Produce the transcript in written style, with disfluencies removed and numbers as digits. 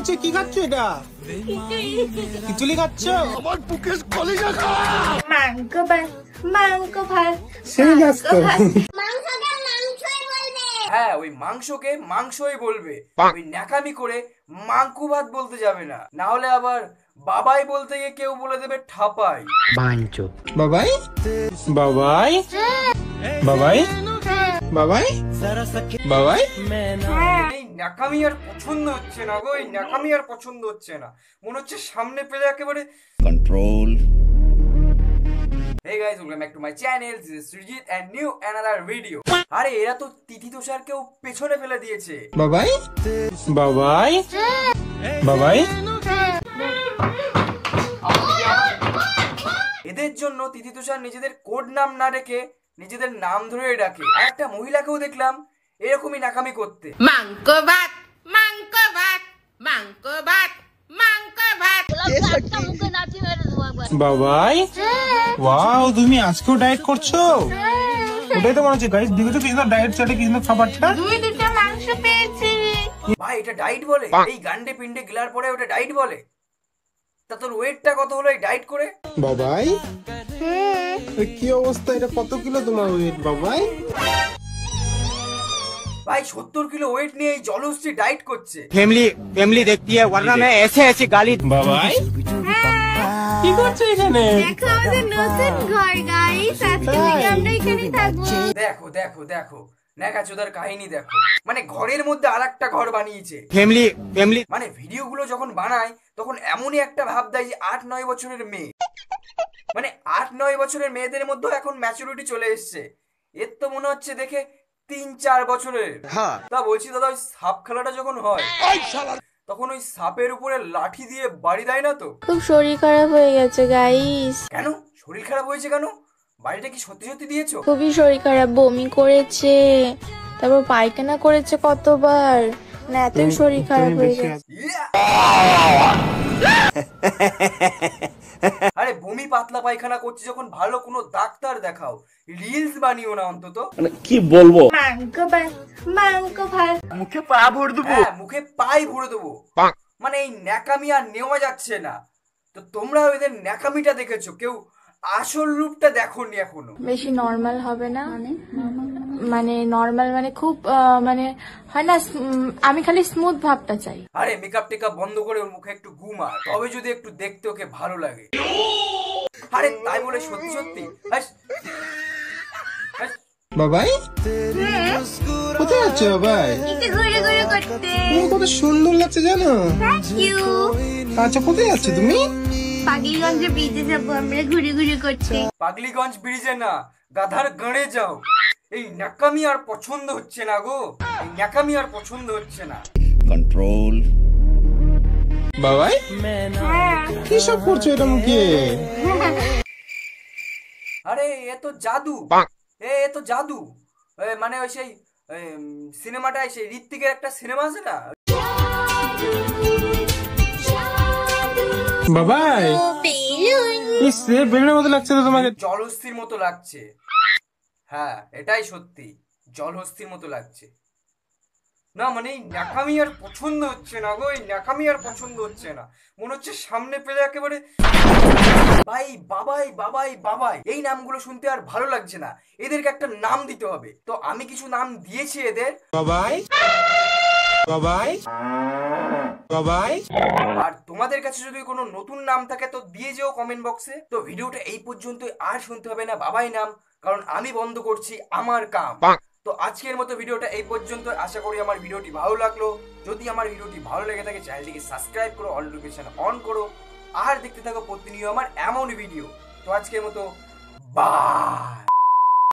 হয়েছে? কি খাচ্ছ এটা? খিচুড়ি খাচ্ছ? আমার বুকে কলিজা খা। মাংস ভাত, মাংস ভাত, সেই গাছ তো। হ্যাঁ, ওই মাংসকে মাংসই বলবে, ওই ন্যাকামি করে মাংকু ভাত বলতে যাবে না, না হলে আবার বাবাই বলতে গিয়ে কেউ বলে দেবে ঠাপাই। বাবাই বাবাই বাবাই বাবাই বাবাই। এই ন্যাকামি আর পছন্দ হচ্ছে না গো, এই ন্যাকামি আর পছন্দ হচ্ছে না। মনে হচ্ছে সামনে পেলে একেবারে control. Hey guys, welcome back to my channel. This is Srijit and new another video. আরে এরা তো তিথি তুষারকেও পেছনে ফেলে দিয়েছে। বাবাই বাবাই বাবাই। এদের জন্য তিথি তুষার নিজেদের কোড নাম না রেখে নিজেদের নাম ধরে ডাকে। আর একটা মহিলাকেও দেখলাম এরকমই নাকামি করতে। মাংস ভাত, মাংস ভাত, মাংস ভাত, মাংস ভাত। বাবাই ওয়াও, তুমি আজকেও ডায়েট করছো? ওটাই তো মনে হচ্ছে গাইস, দেখেছো কি সুন্দর ডায়েট চাটে, কি সুন্দর খাবারটা। দুই দুটো মাংস পেয়েছি। ভাই এটা ডায়েট বলে? এই গান্ডে পিন্ডে গিলার পরে ওটা ডায়েট বলে? তা তোর ওয়েটটা কত হলো এই ডায়েট করে? বাবাই কি অবস্থা, এটা কত কিলো তোমার ওয়েট বাবাই? ভাই 70 কিলো ওয়েট নিয়ে এই জলহস্তি ডায়েট করছে। फैमिली देखती है वरना मैं ऐसे ऐसे गाली। বাবাই কি করছো এখানে? দেখো আমাদের নতুন ঘর গাইস, আজকে থেকে আমরা এখানেই থাকবো। দেখো দেখো দেখো ন্যাকাচোদার কাহিনী দেখো, মানে ঘরের মধ্যে আরেকটা ঘর বানিয়েছে। फैमिली মানে ভিডিওগুলো যখন বানায় তখন এমনই একটা ভাব দেয় যে 8-9 বছরের মেয়ে, মানে 8-9 বছরের মেয়েদের মধ্যে এখন ম্যাচুরিটি চলে এসছে। এর তো মনে হচ্ছে দেখে 3-4 বছরের। তা বলছি দাদা, ওই সাপ খেলাটা যখন হয় তখন ওই সাপের উপরে লাঠি দিয়ে বাড়ি দেয় না তো? খুব শরীর খারাপ হয়ে গেছে গাইস। কেন শরীর খারাপ হয়েছে কেন? বাড়িটা কি সত্যি সত্যি দিয়েছো? খুবই শরীর খারাপ, বমি করেছে, তারপর পায়খানা করেছে কতবার, না এতই শরীর খারাপ হয়ে গেছে। আরে বমি পাতলা পায়খানা করছে যখন ভালো কোনো ডাক্তার দেখাও, রিলস বানিও না অন্তত। কি বলবো? মাংস ভাত, মাংস ভাত। মুখে পা ভরে দেবো। হ্যাঁ, মুখে পাই ভরে দেবো। মানে এই ন্যাকামি আর নেওয়া যাচ্ছে না। তো তোমরা এদের ন্যাকামিটা দেখেছো, কেউ আসল রূপটা দেখোনি এখনো। বেশি নরমাল হবে না, মানে নরমাল মানে খুব মানে হয় না, আমি খালি স্মুথ ভাবটা চাই। আরে মেকআপ টেকআপ বন্ধ করে ওর মুখে একটু ঘুম আর, তবে যদি একটু দেখতে ওকে ভালো লাগে। আরে তাই বলে সত্যি সত্যি বাবাই কোথায় যাচ্ছ বাবাই? একটু ঘুরে ঘুরে করতে। তুমি কত সুন্দর লাগছে জানো? Thank you. আচ্ছা কোথায় যাচ্ছ তুমি? পাগলিগঞ্জে ব্রিজে যাবো আমরা ঘুরে ঘুরে করতে। পাগলিগঞ্জ ব্রিজে না, গাধার গাঁড়ে যাও। এই ন্যাকামি আর পছন্দ হচ্ছে না গো, এই ন্যাকামি আর পছন্দ হচ্ছে না। Control. বাবাই কি সব করছো এটা মুখে? আরে এ তো জাদু, এ তো জাদু। মানে ওই সেই সিনেমাটায় সেই ঋত্বিকের একটা সিনেমা আছে না, বাবাই বেলুনের মতো লাগছে তো তোমাকে। জলহস্তির মতো লাগছে। হ্যাঁ এটাই সত্যি, জলহস্তির মতো লাগছে। না মানে এই ন্যাকামি আর পছন্দ হচ্ছে না গো, এই ন্যাকামি আর পছন্দ হচ্ছে না। মনে হচ্ছে সামনে পেলে একেবারে ভাই বাবাই বাবাই বাবাই। এই নামগুলো শুনতে আর ভালো লাগছে না, এদেরকে একটা নাম দিতে হবে। তো আমি কিছু নাম দিয়েছি এদের। বাবাই বাবাই বাবাই। আর তোমাদের কাছে যদি কোনো নতুন নাম থাকে তো দিয়ে যেও কমেন্ট বক্সে। তো ভিডিওটা এই পর্যন্ত, আর শুনতে হবে না বাবাই নাম, কারণ আমি বন্ধ করছি আমার কাম। তো আজকের মতো ভিডিওটা এই পর্যন্ত। আশা করি আমার ভিডিওটি ভালো লাগলো। যদি আমার ভিডিওটি ভালো লেগে থাকে চ্যানেলটিকে সাবস্ক্রাইব করো, অল নোটিফিকেশন অন করো, আর দেখতে থাকো প্রতিনিয়ত আমার এমন ভিডিও। তো আজকের মতো বাই।